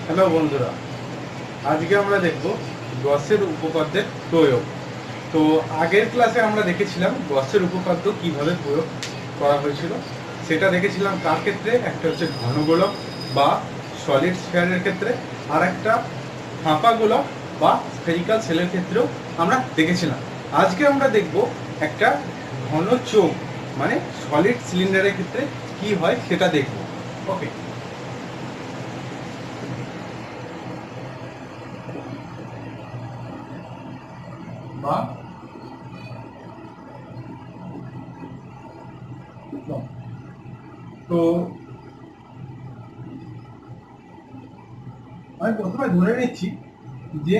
Hello বন্ধুরা, আজকে আমরা দেখব গসের উপপাদ্যের প্রয়োগ। তো আগের ক্লাসে আমরা দেখেছিলাম গসের উপপাদ্য কিভাবে প্রয়োগ করা হয়েছিল, সেটা দেখেছিলাম। কার ক্ষেত্রে? একটা হচ্ছে ঘনগোলক বা সলিড স্ফিয়ারের ক্ষেত্রে, আর একটা ফাঁপা গোলক বা স্ফেরিক্যাল সেলের ক্ষেত্রেও আমরা দেখেছিলাম। আজকে আমরা দেখব একটা ঘন চোখ মানে সলিড সিলিন্ডারের ক্ষেত্রে কি হয় সেটা দেখব। ওকে, বা তো আমি প্রথমে ধরে নিচ্ছি যে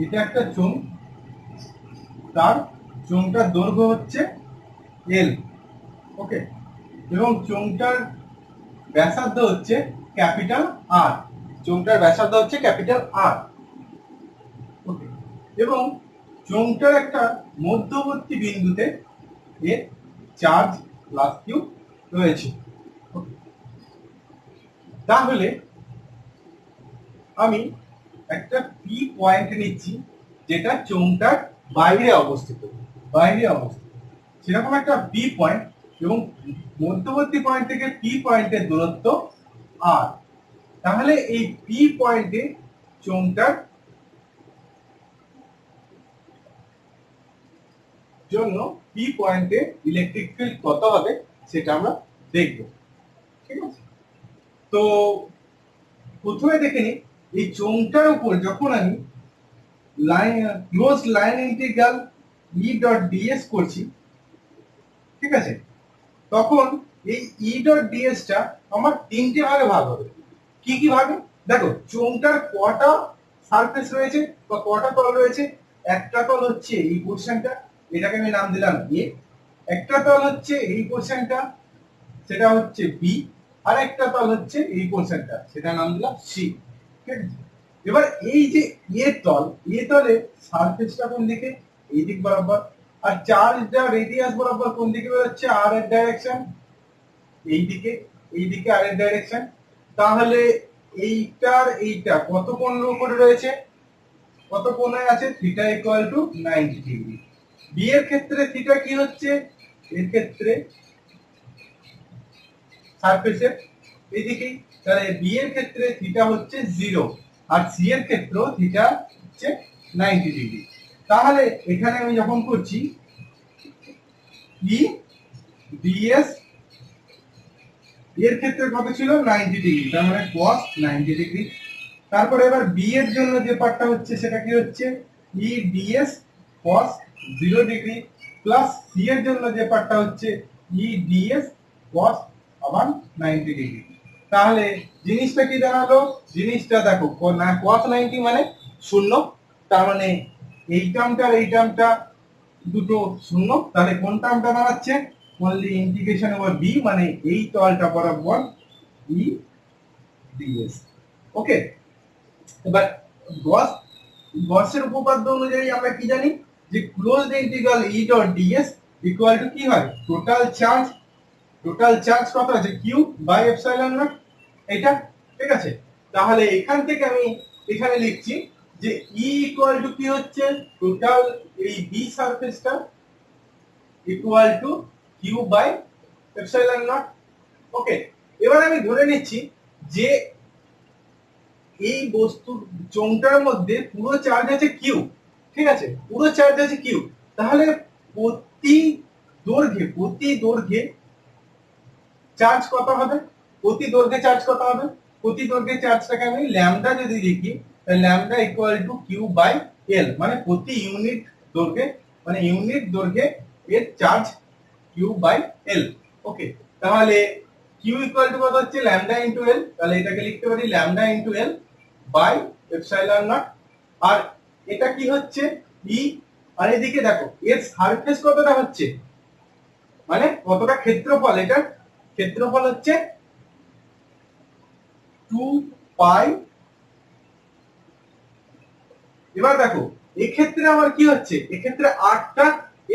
এটা একটা চোঙ, তার চোঙটার দৈর্ঘ্য হচ্ছে এল। ওকে, এবং চোঙটার ব্যাসার্ধ হচ্ছে ক্যাপিটাল আর। চোঙটার ব্যাসার্ধ হচ্ছে ক্যাপিটাল আর। ওকে, এবং চোঙটার একটা মধ্যবর্তী বিন্দুতে এর চার্জ প্লাস কিউ রয়েছে। তাহলে আমি একটা পি পয়েন্ট নিচ্ছি যেটা চোঙটার বাইরে অবস্থিত। সেরকম একটা পি পয়েন্ট, এবং মধ্যবর্তী পয়েন্ট থেকে পি পয়েন্টের দূরত্ব আর। তাহলে এই পি পয়েন্টে চোঙটার জন্য পি পয়েন্টে ইলেকট্রিক ফিল্ড কত হবে সেটা আমরা দেখব। ঠিক আছে, তো প্রথমে দেখে নিই এই চোঙটার উপর যখন আমি ক্লোজ লাইন ইন্টিগ্রাল ই ডট ডিএস করছি, ঠিক আছে, তখন এই ই ডট ডিএস টা আমার তিনটে ভাগে ভাগ হবে। কি কি ভাগে? দেখো, চোঙটার কটা সারফেস রয়েছে বা কটা তল রয়েছে। একটা তল হচ্ছে এই পোরশনটা, এটাকে আমি নাম দিলাম এ। একটা তল হচ্ছে এই পোরশনটা, সেটা হচ্ছে বি। আর একটা তল হচ্ছে এই পোরশনটা, সেটা নাম দিলাম সি। ঠিক আছে, এবার এই যে এ তলে সারফেসটা কোন দিকে? এই দিক বরাবর। আর চার্জটা রেডিয়াস বরাবর কোন দিকে বেরোচ্ছে? আর এর ডাইরেকশন এইদিকে, এইদিকে আর এর ডাইরেকশন। তাহলে এইটা কত কোণের উপরে রয়েছে? কত কোণে আছে? Theta equal to 90 degree. B এর ক্ষেত্রে থিটা কি হচ্ছে? এর ক্ষেত্রে সারফেসের এইদিকে, তাহলে বি এর ক্ষেত্রে থিটা হচ্ছে 0, আর সি এর ক্ষেত্রেও থিটা হচ্ছে 90 ডিগ্রি। তাহলে এখানে আমি যখন করছি ই ডিএস, এর ক্ষেত্রে কত ছিল? 90 ডিগ্রি, তার মানে cos 90 ডিগ্রি। তারপরে এবার বি এর জন্য যে পার্টটা হচ্ছে সেটা কি হচ্ছে? E DS cos 0 degree, plus C এর জন্য যে পার্টটা হচ্ছে ই ডিএস cos আবার 90 ডিগ্রি। তাহলে জিনিসটা কি দাঁড়ালো? জিনিসটা দেখো, না cos 90 মানে 0, তার মানে এই টার্মটা আর এই টার্মটা দুটো 0। তাহলে কোন টার্মটা দাঁড়াচ্ছে? অনলি ইন্টিগ্রেশন ওভার বি, মানে এই তলটা বরাবর ই ডিএস। ওকে, এবার গস গসের উপপাদ্য অনুযায়ী আমরা কি জানি? যে closed integral E dot ds equal to কি হয়? টোটাল চার্জ কত আছে? কিউ বাই এপসাইলন নট, এটা। ঠিক আছে, তাহলে এখান থেকে আমি এখানে লিখছি যে ই ইকুয়াল টু কি হচ্ছে? টোটাল এই বি সারফেসটা equal to Q by epsilon naught. Okay, এবার আমি ধরে নিচ্ছি যে এই বস্তুর চোঙটার মধ্যে পুরো চার্জ আছে কিউ। ঠিক আছে, পুরো চার্জ আছে কিউ। তাহলে প্রতি দৈর্ঘ্যে চার্জ কত হবে? প্রতি দৈর্ঘ্যে চার্জটাকে আমি ল্যামডা যদি লিখি, তাহলে lambda equal to Q by L, মানে প্রতি ইউনিট দৈর্ঘ্যে, মানে ইউনিট দৈর্ঘ্যে এর charge Q by L. Okay, তাহলে কিউ ইকুয়াল টু কত হচ্ছে? ল্যামডা ইনটু এল। তাহলে এটাকে লিখতে পারি lambda into L by epsilon naught. আর এটা কি হচ্ছে? ই। আর এদিকে দেখো এর সারফেস কতটা হচ্ছে, মানে কতটা ক্ষেত্রফল। এটা ক্ষেত্রফল হচ্ছে 2 পাই। এবার দেখো এক্ষেত্রে আমার কি হচ্ছে? এক্ষেত্রে আরটা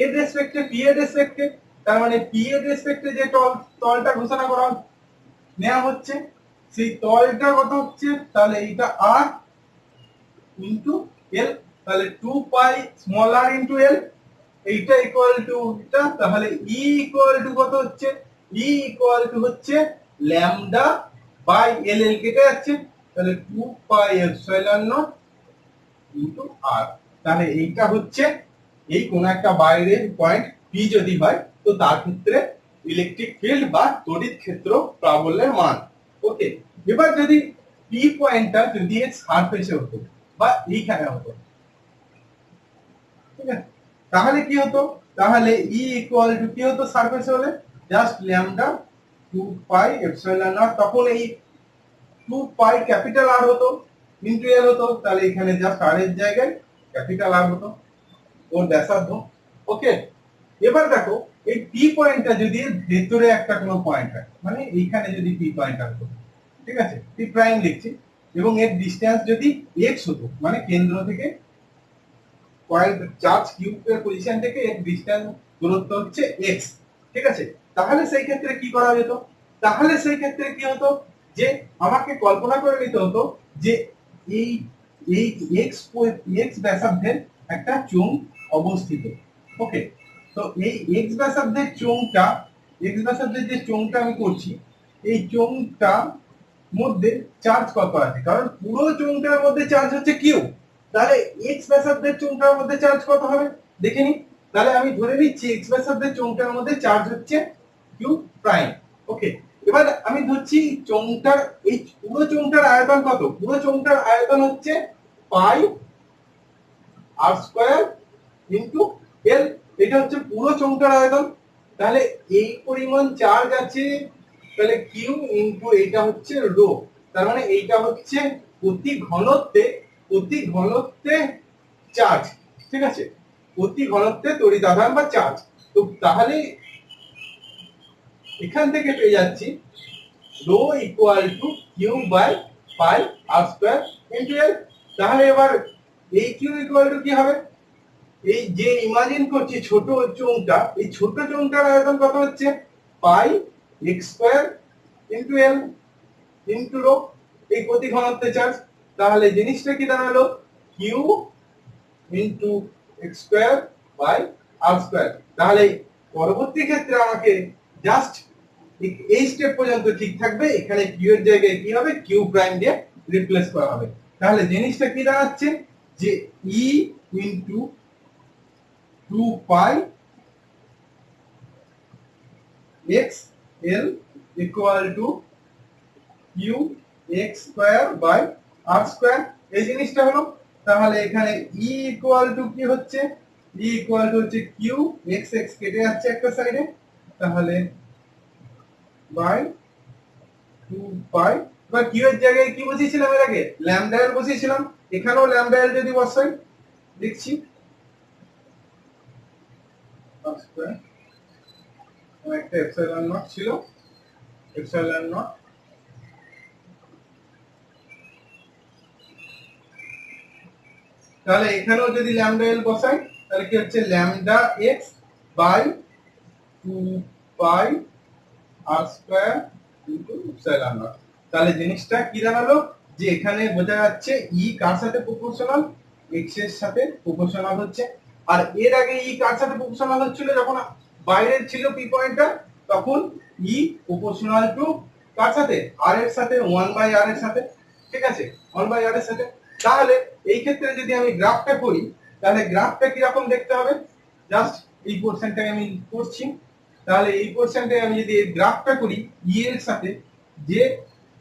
এর রেসপেক্টে, পি এর রেসপেক্টে, তার মানে পি এর রেসপেক্টে যে তলটা ঘোষণা করা নেওয়া হচ্ছে, সেই তলটা কত হচ্ছে, তাহলে এইটা আর ইন্টু এল, তাহলে 2 পাই স্মল আর ইন্টু এল, এইটা ইকুয়াল টু এটা, তাহলে ই ইকুয়াল টু কত হচ্ছে, ই ইকুয়াল টু হচ্ছে ল্যামডা বাই এল, এল কেটে যাচ্ছে, তাহলে 2 পাই এপসাইলন নট ইন্টু আর। তাহলে এইটা হচ্ছে এই কোন একটা বাইরের পয়েন্ট পি যদি হয়, তো তার ক্ষেত্রে ইলেকট্রিক ফিল্ড বা তড়িৎ ক্ষেত্র প্রাবল্যের মান। ওকে, এবার যদি পি পয়েন্টটা যদি এর সারফেসে হতো বা এইখানে হতো, ঠিক আছে, তাহলে কি হতো, তাহলে ই ইকুয়াল টু কি হতো সারফেসে হলে, just lambda 2 pi epsilon not, তখন এই 2 পাই ক্যাপিটাল আর হতো ইনটু এল হতো, তাহলে এখানে জাস্ট আর এর জায়গায় ক্যাপিটাল আর হতো ওর ব্যাসার্ধ। ওকে, এবার দেখো এই পি পয়েন্টটা যদি ভেতরে একটা কোনো পয়েন্ট হয়, মানে এইখানে যদি পি পয়েন্ট আসতো, ঠিক আছে, পি প্রাইম লিখছি, এবং এর ডিসটেন্স যদি এক্স হতো, মানে কেন্দ্র থেকে পয়েন্ট চার্জ কিউবের পজিশন থেকে এর ডিসটেন্স দূরত্ব হচ্ছে এক্স, ঠিক আছে, তাহলে সেই ক্ষেত্রে কি করা যেত, তাহলে সেই ক্ষেত্রে কি হতো, যে আমাকে কল্পনা করে নিতে হতো যে এই এই এক্স এক্স ব্যাসার্ধের একটা চোঙ অবস্থিত। ওকে, তো এই এক্স ব্যাসার্ধের চোঙটা, এক্স ব্যাসার্ধের যে চোঙটা আমি করছি, এই চোঙটা মধ্যে চার্জ কত আছে, কারণ পুরো চোঙটার মধ্যে চার্জ হচ্ছে কিউ, তাহলে এক্স ব্যাসার্ধের চোঙটার মধ্যে চার্জ কত হবে দেখে নি, তাহলে আমি ধরে নিচ্ছি এক্স ব্যাসার্ধের চোঙটার মধ্যে চার্জ হচ্ছে কিউ প্রাইম। ওকে, এবার আমি ধরছি চোঙটার এই পুরো চোঙটার আয়তন কত, পুরো চোঙটার আয়তন হচ্ছে পাই আর স্কয়ার ইনটু এল, এটা হচ্ছে পুরো চোঙটার আয়তন, তাহলে এই পরিমাণ চার্জ আছে, তাহলে কিউ ইনটু এটা হচ্ছে রো, তার মানে এইটা হচ্ছে প্রতি ঘনত্বে চার্জ, ঠিক আছে, প্রতি ঘনত্বে তড়িৎ আধান বা চার্জ। তো তাহলে এখান থেকে পেয়ে যাচ্ছি rho equal to Q by pi r square into এল। তাহলে এবার এই কিউ ইকুয়াল টু কি হবে, এই যে ইমাজিন করছি ছোট চোঙটা, এই ছোট চোঙটার আয়তন কত হচ্ছে pi x square into L into rho, এই প্রতি ঘনত্বে চার্জ, তাহলে জিনিসটা কি দাঁড়ালো, Q into x square by R square. তাহলে পরবর্তী ক্ষেত্রে আমাকে জাস্ট এই স্টেপ পর্যন্ত ঠিক থাকবে, এখানে কিউ এর জায়গায় কি হবে, কিউ প্রাইম দিয়ে রিপ্লেস করা হবে, তাহলে জিনিসটা কি দাঁড়াচ্ছে যে E into 2 pi x L equal to Q x square by R square, এই জিনিসটা হলো, তাহলে এখানে ই ইকুয়াল টু কি হচ্ছে, ই ইকুয়াল টু হচ্ছে কিউ এক্স এক্স কেটে যাচ্ছে একটা সাইডে, তাহলে বাই 2 পাই, এবার কিউ এর জায়গায় কি বসিয়েছিলাম এর আগে, ল্যামডা এল বসিয়েছিলাম, এখানেও ল্যামডা এল যদি বসাই, দেখছি আর স্কয়ার একটা এপসাইলন নট ছিল, এপসাইলন নট, তাহলে এখানেও যদি ল্যামডা এল বসাই, তাহলে কি হচ্ছে lambda x by 2 pi r square into epsilon naught. তাহলে জিনিসটা কি দাঁড়ালো, যে এখানে বোঝা যাচ্ছে ই কার সাথে প্রপোর্শনাল, এক্স এর সাথে প্রপোর্শনাল হচ্ছে, আর এর আগে ই কার সাথে প্রপোর্শনাল হচ্ছিল, যখন বাইরের ছিল পি পয়েন্টটা, তখন ই প্রপোর্শনাল টু কার সাথে, আর এর সাথে, 1 বাই আর এর সাথে, ঠিক আছে, 1 বাই আর এর সাথে। তাহলে এই ক্ষেত্রে যদি আমি গ্রাফটা করি, তাহলে গ্রাফটা কি রকম দেখতে হবে, জাস্ট এই পোরশনটাকে আমি করছি, তাহলে এই পোরশনটাকে আমি যদি গ্রাফটা করি ই এর সাথে, যে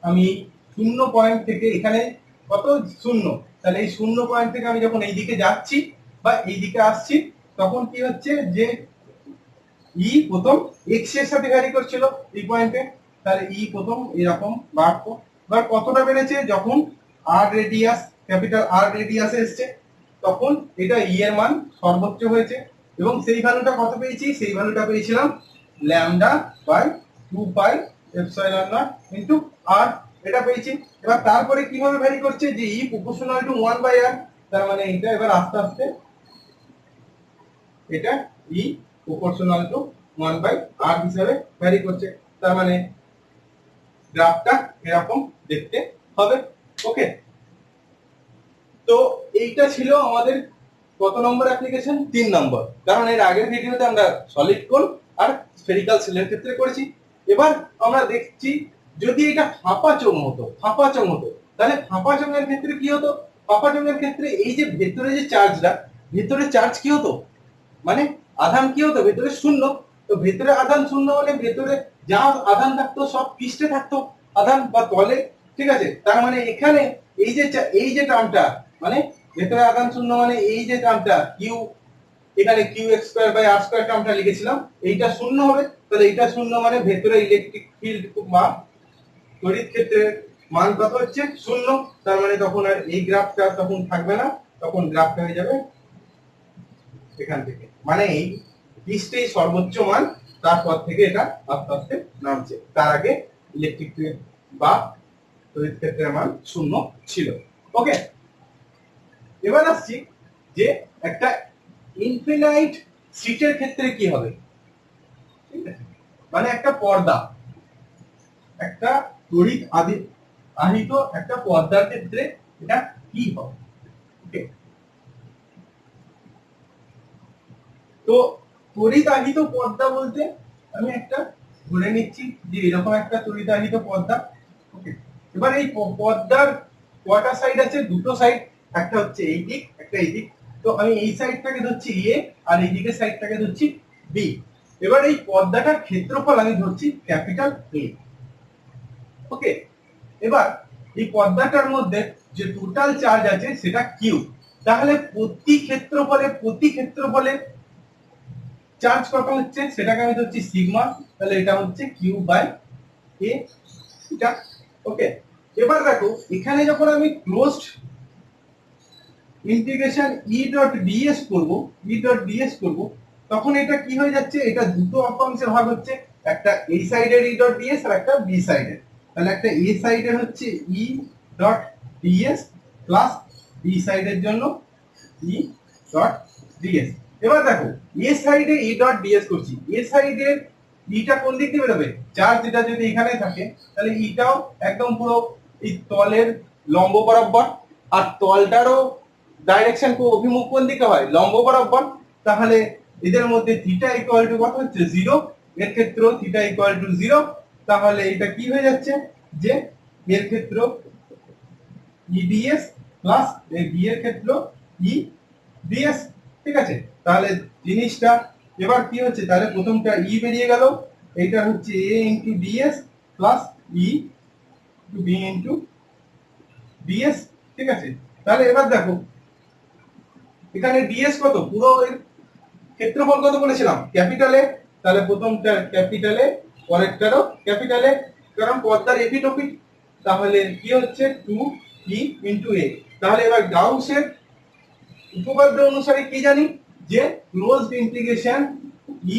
আমি 0 পয়েন্ট থেকে এখানে কত 0, তাহলে এই 0 পয়েন্ট থেকে আমি যখন এই দিকে যাচ্ছি বা এই দিকে আসছি, তখন কি হচ্ছে যে ই প্রথম এক্স এর সাথে ভ্যারি করছিল এই পয়েন্টে, তাহলে ই প্রথম এরকম বাড়তো, এবার কতটা বেড়েছে, যখন আর রেডিয়াস, ক্যাপিটাল আর রেডিয়াসে এসছে, তখন এটা ই এর মান সর্বোচ্চ হয়েছে, এবং সেই ভ্যালুটা কত পেয়েছি, সেই ভ্যালুটা পেয়েছিলাম lambda by 2 pi epsilon naught into R, এটা পেয়েছি। এবার তারপরে কিভাবে ভ্যারি করছে, যে E proportional to 1 by R, তার মানে এটা এবার আস্তে আস্তে এটা E proportional to 1 by R হিসাবে ভ্যারি করছে, তার মানে গ্রাফটা এরকম দেখতে হবে। ওকে, তো এইটা ছিল আমাদের কত নম্বর অ্যাপ্লিকেশন? 3 নম্বর, কারণ এর আগের ভিডিওতে আমরা সলিড কোণ আর স্ফেরিক্যাল সেলের ক্ষেত্রে করেছি। এবার আমরা দেখছি যদি এটা ফাঁপা চোঙ হতো, তাহলে ফাঁপা চোঙের ক্ষেত্রে কি হতো? ফাঁপা চোঙের ক্ষেত্রে এই যে ভেতরে যে চার্জটা, ভেতরে চার্জ কি হতো, মানে আধান কি হতো ভেতরে? শূন্য। তো ভেতরে আধান শূন্য মানে ভেতরে যা আধান থাকতো সব পৃষ্ঠে থাকতো আধান বা তলে, ঠিক আছে? তার মানে এখানে এই যে টার্মটা, মানে ভেতরে আধান শূন্য মানে এই যে টার্মটা কিউ, এখানে Q x square by R square টার্মটা লিখেছিলাম, এইটা শূন্য হবে। তাহলে এইটা শূন্য মানে ভেতরে ইলেকট্রিক ফিল্ড বা তড়িৎ ক্ষেত্রের মান কত হচ্ছে? শূন্য। তার মানে তখন আর এই গ্রাফটা তখন থাকবে না, তখন গ্রাফটা হয়ে যাবে এখান থেকে, মানে এই পৃষ্ঠেই সর্বোচ্চ মান, তারপর থেকে এটা আস্তে আস্তে নামছে। তার আগে ইলেকট্রিক ফিল্ড বা তড়িৎ ক্ষেত্রের মান শূন্য ছিল। ওকে, এবার আসছি যে একটা ইনফিনাইট শীটের ক্ষেত্রে কি হবে, ঠিক আছে? মানে একটা পর্দা, একটা তড়িৎ আহিত একটা পর্দার ক্ষেত্রে এটা কি হবে? ওকে, তো তড়িৎ-আহিত পর্দা বলতে আমি একটা ধরে নিচ্ছি যে এরকম একটা তড়িৎ-আহিত পর্দা। ওকে, এবার এই পর্দার কয়টা সাইড আছে? দুটো সাইড, একটা হচ্ছে এই দিক, একটা এই দিক। তো আমি এই সাইডটাকে ধরছি এ আর এই দিকের সাইডটাকে ধরছি বি। এবার এই পর্দাটার ক্ষেত্রফল আমি ধরছি ক্যাপিটাল এ। ওকে, এবার এই পর্দাটার মধ্যে যে টোটাল চার্জ আছে সেটা কিউ। তাহলে প্রতি ক্ষেত্রফলে চার্জ কত হচ্ছে সেটাকে আমি ধরছি সিগমা। তাহলে এটা হচ্ছে কিউ বাই এ এটা। ওকে, এবার দেখো এখানে যখন আমি closed integration E dot DS করব, তখন এটা কি হয়ে যাচ্ছে? এটা দুটো অংশে ভাগ হচ্ছে, একটা এই সাইডের ই ডট ডিএস আর একটা বি সাইডের। তাহলে একটা এ সাইডের হচ্ছে E dot ds plus B সাইডের জন্য ই ডট ডিএস। এবার দেখো এ সাইডে ই ডট ডিএস করছি, এ সাইডের ইটা কোন দিক দিয়ে বেরোবে? চার্জ এটা যদি এখানে থাকে তাহলে ইটাও একদম পুরো এই তলের লম্ব বরাবর, আর তলটারও ডাইরেকশন অভিমুখ কোন দিকে হয়? লম্ব বরাবর। তাহলে এদের মধ্যে থিটা ইকুয়াল টু কত হচ্ছে? 0। এর ক্ষেত্র থিটা ইকুয়াল টু 0। তাহলে এটা কি হয়ে যাচ্ছে যে এর ক্ষেত্র ইডিএস প্লাস এই বি এর ক্ষেত্র ই ডিএস, ঠিক আছে? তাহলে জিনিসটা এবার কি হচ্ছে? তাহলে প্রথমটা ই বেরিয়ে গেল, এইটা হচ্ছে এ into DS plus E two B into DS, ঠিক আছে? তাহলে এবার দেখো এখানে ডিএস কত? পুরো এর ক্ষেত্রফল কত বলেছিলাম? ক্যাপিটালে। তাহলে প্রথমটা ক্যাপিটালে, পরেরটারও ক্যাপিটালে, কারণ পর্দার এপিট ওপিট। তাহলে কি হচ্ছে? 2e into a. তাহলে এবার গাউসের উপপাদ্য অনুসারে কি জানি? যে closed integration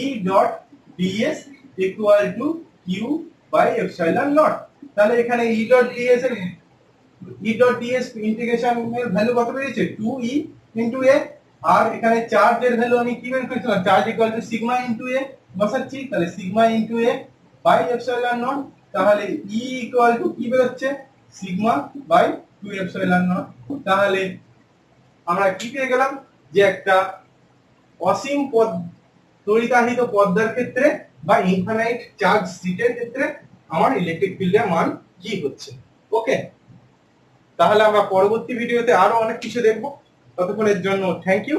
E dot ds equal to Q by epsilon naught. তাহলে এখানে ই ডট ডিএস এর ইন্টিগ্রেশনের ভ্যালু কত বেরিয়েছে? 2e into a. আর এখানে চার্জের ভ্যালু আমি কি বের করেছিলাম? Charge equal to sigma into A বসাচ্ছি। তাহলে sigma into A by epsilon naught. তাহলে ই ইকুয়াল টু কি বের হচ্ছে? Sigma by 2 epsilon naught. তাহলে আমরা কি পেয়ে গেলাম? যে একটা অসীম তড়িতাহিত পর্দার ক্ষেত্রে বা ইনফাইনাইট চার্জ শীটের ক্ষেত্রে আমার ইলেকট্রিক ফিল্ডের মান কি হচ্ছে। ওকে, তাহলে আমরা পরবর্তী ভিডিওতে আরো অনেক কিছু দেখবো। ততক্ষণের জন্য থ্যাংক ইউ।